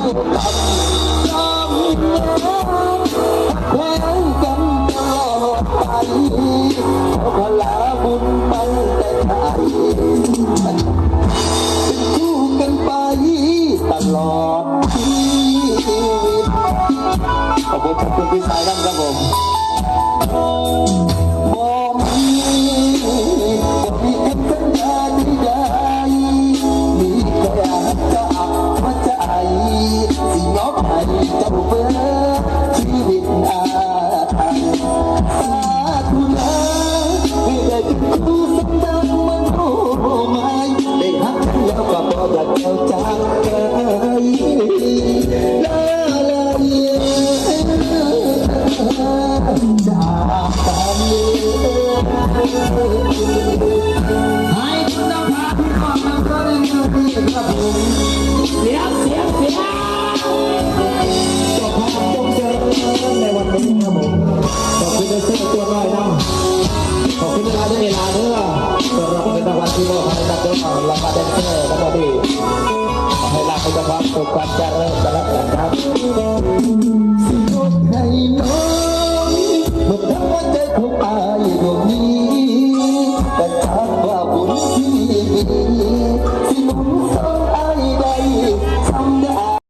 แข่งกันตลอดไปพลาบุญมันแต่ไทยคู่กันไปตลอดชีวิตขอบคุณพี่สายน้ำครับผมมีคำสัญญาใดๆมีแค่จะอับหัวใจสิยกให้เจ้าเบิดชีวิตอาทัยสาธุนะให้ได้เป็นคู่สักดังมันโอ้ไม่ได้หักแล้วก็บอกอยากเจ้าจากไปลาลาเยจากกันให้คุณนภาพี่ขอบคุณก็ได้ยินดีครับผมเสียงเจ้าภาพจงเจริญในวันนี้ครับผมขอบคุณในเสื้อตัวน้อยนะขอบคุณเวลาด้วยเวลาเด้อสำหรับเป็นรางวัลที่มอบให้กับเจ้าของรางวัลแดนเซอร์ทั้งหมดนี้ให้รักให้เจ้าภาพสุขความเจริญกันแล้วกันครับสิยกให้น้องหมดทั้งหัวใจของอายดวงนี้